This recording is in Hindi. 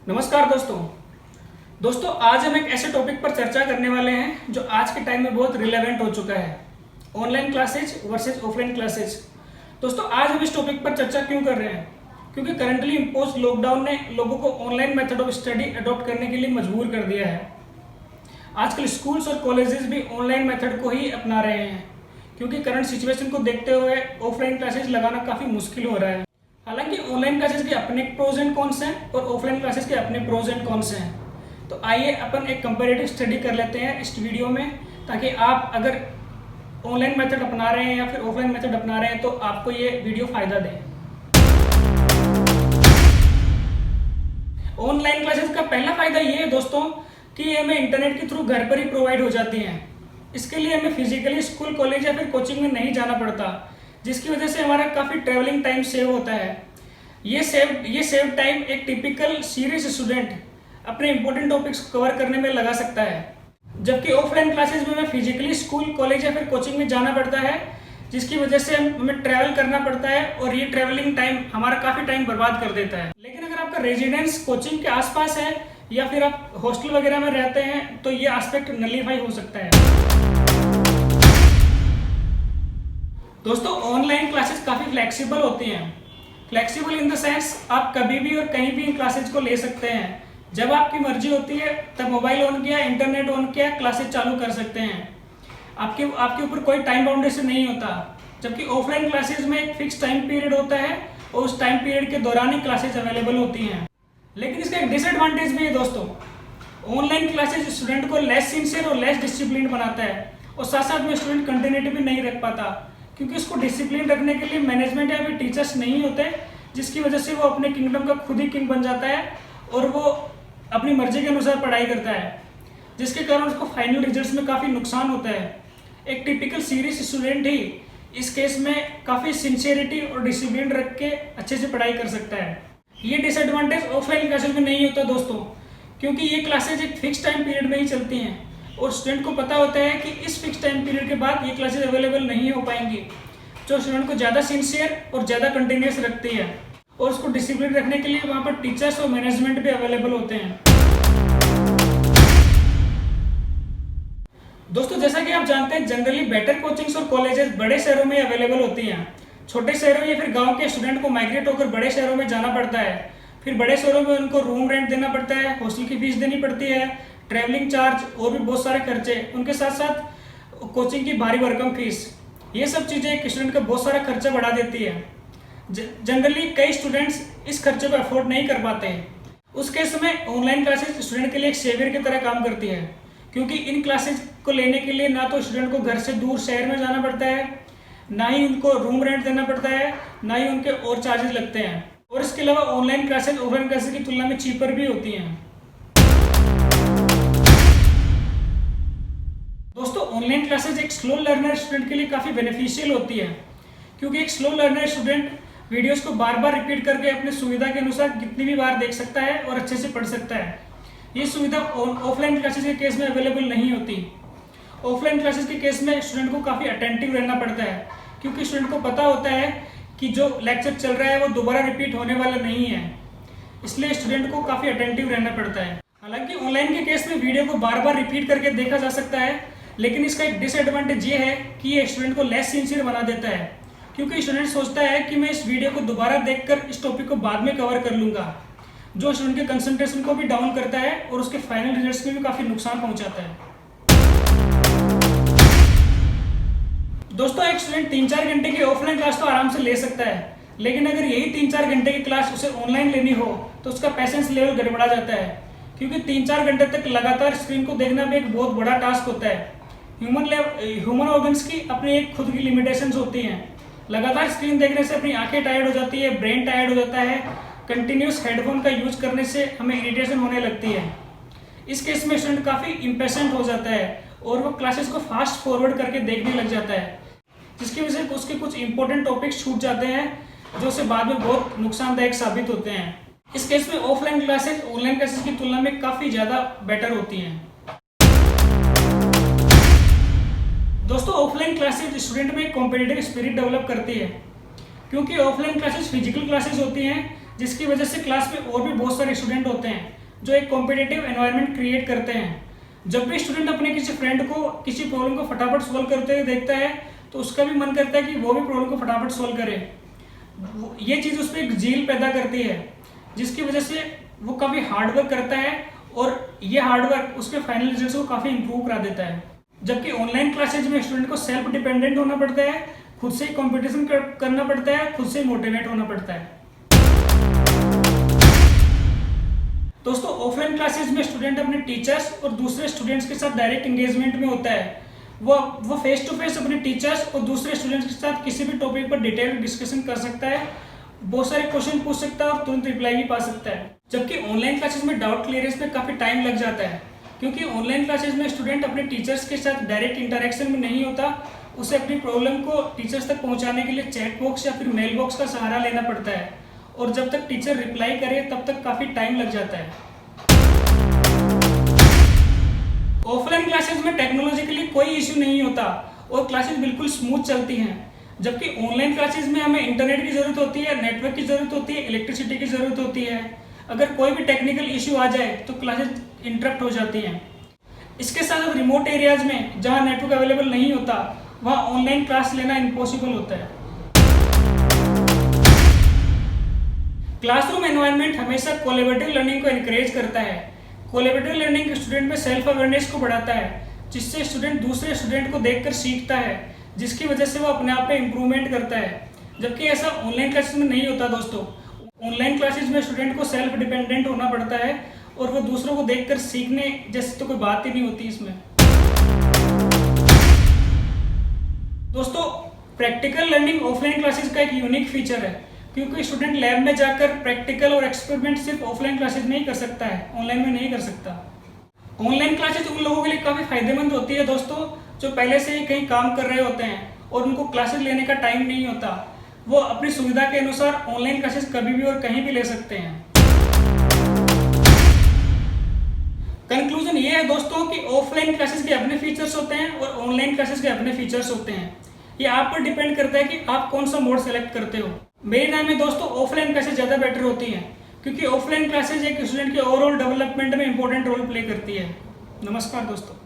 नमस्कार दोस्तों आज हम एक ऐसे टॉपिक पर चर्चा करने वाले हैं जो आज के टाइम में बहुत रिलेवेंट हो चुका है, online classes versus offline classes. दोस्तों आज हम इस टॉपिक पर चर्चा क्यों कर रहे हैं? क्योंकि करंटली इम्पोज लॉकडाउन ने लोगों को online method of study adopt करने के लिए मजबूर कर दिया है। आजकल स्कूल्स और कॉलेजेस भी ऑनलाइन मेथड को ही अपना रहे हैं, क्योंकि करंट सिचुएशन को देखते हुए ऑफलाइन क्लासेज लगाना काफ़ी मुश्किल हो रहा है। हालांकि ऑनलाइन क्लासेस के अपने प्रोज एंड कॉन्स हैं और ऑफलाइन क्लासेस के अपने प्रोज एंड कॉन्स हैं। तो आइए अपन एक कंपैरेटिव स्टडी कर लेते हैं इस वीडियो में, ताकि आप अगर ऑनलाइन मेथड अपना रहे हैं या फिर ऑफलाइन मेथड अपना रहे हैं तो आपको ये वीडियो फायदा दे। ऑनलाइन क्लासेस का पहला फायदा ये है दोस्तों कि ये हमें इंटरनेट के थ्रू घर पर ही प्रोवाइड हो जाती हैं। इसके लिए हमें फिजिकली स्कूल, कॉलेज या फिर कोचिंग में नहीं जाना पड़ता, जिसकी वजह से हमारा काफ़ी ट्रैवलिंग टाइम सेव होता है। ये सेव टाइम एक टिपिकल सीरियस स्टूडेंट अपने इंपॉर्टेंट टॉपिक्स को कवर करने में लगा सकता है, जबकि ऑफलाइन क्लासेज में हमें फिजिकली स्कूल, कॉलेज या फिर कोचिंग में जाना पड़ता है, जिसकी वजह से हमें ट्रैवल करना पड़ता है और ये ट्रैवलिंग टाइम हमारा काफ़ी टाइम बर्बाद कर देता है। लेकिन अगर आपका रेजिडेंस कोचिंग के आसपास है या फिर आप हॉस्टल वगैरह में रहते हैं तो ये एस्पेक्ट नलीफाई हो सकता है। दोस्तों ऑनलाइन क्लासेस काफ़ी फ्लेक्सिबल होती हैं। फ्लेक्सिबल इन द सेंस आप कभी भी और कहीं भी इन क्लासेज को ले सकते हैं। जब आपकी मर्जी होती है तब मोबाइल ऑन किया, इंटरनेट ऑन किया, क्लासेज चालू कर सकते हैं। आपके ऊपर कोई टाइम बाउंडेशन नहीं होता, जबकि ऑफलाइन क्लासेज में एक फिक्स टाइम पीरियड होता है और उस टाइम पीरियड के दौरान ही क्लासेज अवेलेबल होती हैं। लेकिन इसका एक डिसएडवांटेज भी है दोस्तों। ऑनलाइन क्लासेज स्टूडेंट को लेस सिंसियर और लेस डिसिप्लिन बनाता है और साथ साथ में स्टूडेंट कंटिन्यूटी भी नहीं रख पाता, क्योंकि उसको डिसिप्लिन रखने के लिए मैनेजमेंट या फिर टीचर्स नहीं होते, जिसकी वजह से वो अपने किंगडम का खुद ही किंग बन जाता है और वो अपनी मर्जी के अनुसार पढ़ाई करता है, जिसके कारण उसको फाइनल रिजल्ट्स में काफ़ी नुकसान होता है। एक टिपिकल सीरियस स्टूडेंट ही इस केस में काफ़ी सिंसियरिटी और डिसिप्लिन रख के अच्छे से पढ़ाई कर सकता है। ये डिसएडवांटेज ऑफलाइन क्लासेज में नहीं होता दोस्तों, क्योंकि ये क्लासेज एक फिक्स टाइम पीरियड में ही चलती हैं और स्टूडेंट को पता होता है कि इस फिक्स टाइम पीरियड के बाद ये क्लासेज अवेलेबल नहीं हो पाएंगी, जो स्टूडेंट को ज़्यादा सिंसियर और ज़्यादा कंटिन्यूस रखती है और उसको डिसिप्लिन रखने के लिए वहाँ पर टीचर्स और मैनेजमेंट भी अवेलेबल होते हैं। दोस्तों जैसा कि आप जानते हैं, जनरली बेटर कोचिंग्स और कॉलेजेस बड़े शहरों में अवेलेबल होती हैं। छोटे शहरों या फिर गाँव के स्टूडेंट को माइग्रेट होकर बड़े शहरों में जाना पड़ता है। फिर बड़े शहरों में उनको रूम रेंट देना पड़ता है, हॉस्टल की फीस देनी पड़ती है, ट्रैवलिंग चार्ज और भी बहुत सारे खर्चे, उनके साथ साथ कोचिंग की भारी भरकम फीस, ये सब चीज़ें एक स्टूडेंट का बहुत सारा खर्चा बढ़ा देती है। जनरली कई स्टूडेंट्स इस खर्चे को अफोर्ड नहीं कर पाते हैं। उस केस में ऑनलाइन क्लासेस स्टूडेंट के लिए एक सेवियर की तरह काम करती है, क्योंकि इन क्लासेज को लेने के लिए ना तो स्टूडेंट को घर से दूर शहर में जाना पड़ता है, ना ही उनको रूम रेंट देना पड़ता है, ना ही उनके और चार्जेस लगते हैं। और इसके अलावा ऑनलाइन क्लासेज ऑफलाइन क्लासेज की तुलना में चीपर भी होती हैं। दोस्तों ऑनलाइन क्लासेज एक स्लो लर्नर स्टूडेंट के लिए काफ़ी बेनिफिशियल होती है, क्योंकि एक स्लो लर्नर स्टूडेंट वीडियोस को बार बार रिपीट करके अपनी सुविधा के अनुसार कितनी भी बार देख सकता है और अच्छे से पढ़ सकता है। ये सुविधा ऑफलाइन क्लासेज के केस में अवेलेबल नहीं होती। ऑफलाइन क्लासेज के केस में स्टूडेंट को काफ़ी अटेंटिव रहना पड़ता है, क्योंकि स्टूडेंट को पता होता है कि जो लेक्चर चल रहा है वो दोबारा रिपीट होने वाला नहीं है, इसलिए स्टूडेंट को काफ़ी अटेंटिव रहना पड़ता है। हालांकि ऑनलाइन के केस में वीडियो को बार बार रिपीट करके देखा जा सकता है, लेकिन इसका एक डिसएडवांटेज ये है कि ये स्टूडेंट को लेस सिंसियर बना देता है, क्योंकि स्टूडेंट सोचता है कि मैं इस वीडियो को दोबारा देखकर इस टॉपिक को बाद में कवर कर लूँगा, जो स्टूडेंट के कंसंट्रेशन को भी डाउन करता है और उसके फाइनल रिजल्ट्स में भी काफ़ी नुकसान पहुँचाता है। दोस्तों एक स्टूडेंट 3-4 घंटे की ऑफलाइन क्लास तो आराम से ले सकता है, लेकिन अगर यही 3-4 घंटे की क्लास उसे ऑनलाइन लेनी हो तो उसका पेशेंस लेवल गड़बड़ा जाता है, क्योंकि 3-4 घंटे तक लगातार स्क्रीन को देखना भी एक बहुत बड़ा टास्क होता है। ह्यूमन ऑर्गन्स की अपनी एक खुद की लिमिटेशंस होती हैं। लगातार स्क्रीन देखने से अपनी आंखें टायर्ड हो जाती है, ब्रेन टायर्ड हो जाता है, कंटिन्यूस हेडफोन का यूज करने से हमें इरिटेशन होने लगती है। इस केस में स्टूडेंट काफ़ी इम्पेशेंट हो जाता है और वो क्लासेस को फास्ट फॉरवर्ड करके देखने लग जाता है, जिसकी वजह से उसके कुछ इंपॉर्टेंट टॉपिक्स छूट जाते हैं, जो उसे बाद में बहुत नुकसानदायक साबित होते हैं। इस केस में ऑफलाइन क्लासेस ऑनलाइन क्लासेस की तुलना में काफ़ी ज़्यादा बेटर होती हैं। दोस्तों ऑफलाइन क्लासेस स्टूडेंट में कॉम्पिटिटिव स्पिरिट डेवलप करती है, क्योंकि ऑफलाइन क्लासेस फिजिकल क्लासेस होती हैं जिसकी वजह से क्लास में और भी बहुत सारे स्टूडेंट होते हैं जो एक कॉम्पिटिटिव एनवायरनमेंट क्रिएट करते हैं। जब भी स्टूडेंट अपने किसी फ्रेंड को किसी प्रॉब्लम को फटाफट सोल्व करते हुए देखता है तो उसका भी मन करता है कि वो भी प्रॉब्लम को फटाफट सोल्व करे। ये चीज़ उस पर एक जील पैदा करती है, जिसकी वजह से वो काफ़ी हार्डवर्क करता है और ये हार्डवर्क उसके फाइनल रिजल्ट्स को काफ़ी इंप्रूव करा देता है। जबकि ऑनलाइन क्लासेज में स्टूडेंट को सेल्फ डिपेंडेंट होना पड़ता है, खुद से कंपटीशन करना पड़ता है, खुद से मोटिवेट होना पड़ता है। दोस्तों, ऑफलाइन क्लासेज में स्टूडेंट अपने टीचर्स और दूसरे स्टूडेंट्स के साथ डायरेक्ट एंगेजमेंट में होता है। वो फेस टू फेस अपने टीचर्स और दूसरे स्टूडेंट्स के साथ किसी भी टॉपिक पर डिटेल डिस्कशन कर सकता है, बहुत सारे क्वेश्चन पूछ सकता है और तुरंत रिप्लाई भी पा सकता है। जबकि ऑनलाइन क्लासेज में डाउट क्लियरेंस में काफ़ी टाइम लग जाता है, क्योंकि ऑनलाइन क्लासेज में स्टूडेंट अपने टीचर्स के साथ डायरेक्ट इंटरेक्शन में नहीं होता। उसे अपनी प्रॉब्लम को टीचर्स तक पहुंचाने के लिए चैट बॉक्स या फिर मेल बॉक्स का सहारा लेना पड़ता है, और जब तक टीचर रिप्लाई करे तब तक काफ़ी टाइम लग जाता है। ऑफलाइन क्लासेज में टेक्नोलॉजी के लिए कोई इश्यू नहीं होता और क्लासेज बिल्कुल स्मूथ चलती हैं। जबकि ऑनलाइन क्लासेज में हमें इंटरनेट की ज़रूरत होती है, नेटवर्क की ज़रूरत होती है, इलेक्ट्रिसिटी की ज़रूरत होती है। अगर कोई भी टेक्निकल इश्यू आ जाए तो क्लासेज इंटरप्ट हो जाती हैं। इसके साथ रिमोट एरियाज में जहां नेटवर्क अवेलेबल नहीं होता वहां ऑनलाइन क्लास लेना इम्पॉसिबल होता है। क्लासरूम एनवायरनमेंट हमेशा कोलैबोरेटिव लर्निंग को एनकरेज करता है। कोलैबोरेटिव लर्निंग स्टूडेंट में सेल्फ अवेयरनेस को बढ़ाता है, जिससे स्टूडेंट दूसरे स्टूडेंट को देखकर सीखता है, जिसकी वजह से वो अपने आप में इम्प्रूवमेंट करता है। जबकि ऐसा ऑनलाइन क्लासेस में नहीं होता दोस्तों। ऑनलाइन क्लासेस में स्टूडेंट को सेल्फ डिपेंडेंट होना पड़ता है और वो दूसरों को देखकर सीखने जैसी तो कोई बात ही नहीं होती इसमें। दोस्तों, प्रैक्टिकल लर्निंग ऑफलाइन क्लासेस का एक यूनिक फीचर है, क्योंकि स्टूडेंट लैब में जाकर प्रैक्टिकल और एक्सपेरिमेंट सिर्फ ऑफलाइन क्लासेस में ही कर सकता है, ऑनलाइन में नहीं कर सकता। ऑनलाइन क्लासेस उन लोगों के लिए काफ़ी फायदेमंद होती है दोस्तों, जो पहले से ही कहीं काम कर रहे होते हैं और उनको क्लासेस लेने का टाइम नहीं होता। वो अपनी सुविधा के अनुसार ऑनलाइन क्लासेस कभी भी और कहीं भी ले सकते हैं। कंक्लूजन ये है दोस्तों कि ऑफलाइन क्लासेस के अपने फीचर्स होते हैं और ऑनलाइन क्लासेस के अपने फीचर्स होते हैं। ये आप पर डिपेंड करता है कि आप कौन सा मोड सेलेक्ट करते हो। मेरे नाम में दोस्तों ऑफलाइन क्लासेस ज़्यादा बेटर होती हैं, क्योंकि ऑफलाइन क्लासेस एक स्टूडेंट के ओवरऑल डेवलपमेंट में इंपॉर्टेंट रोल प्ले करती है। नमस्कार दोस्तों।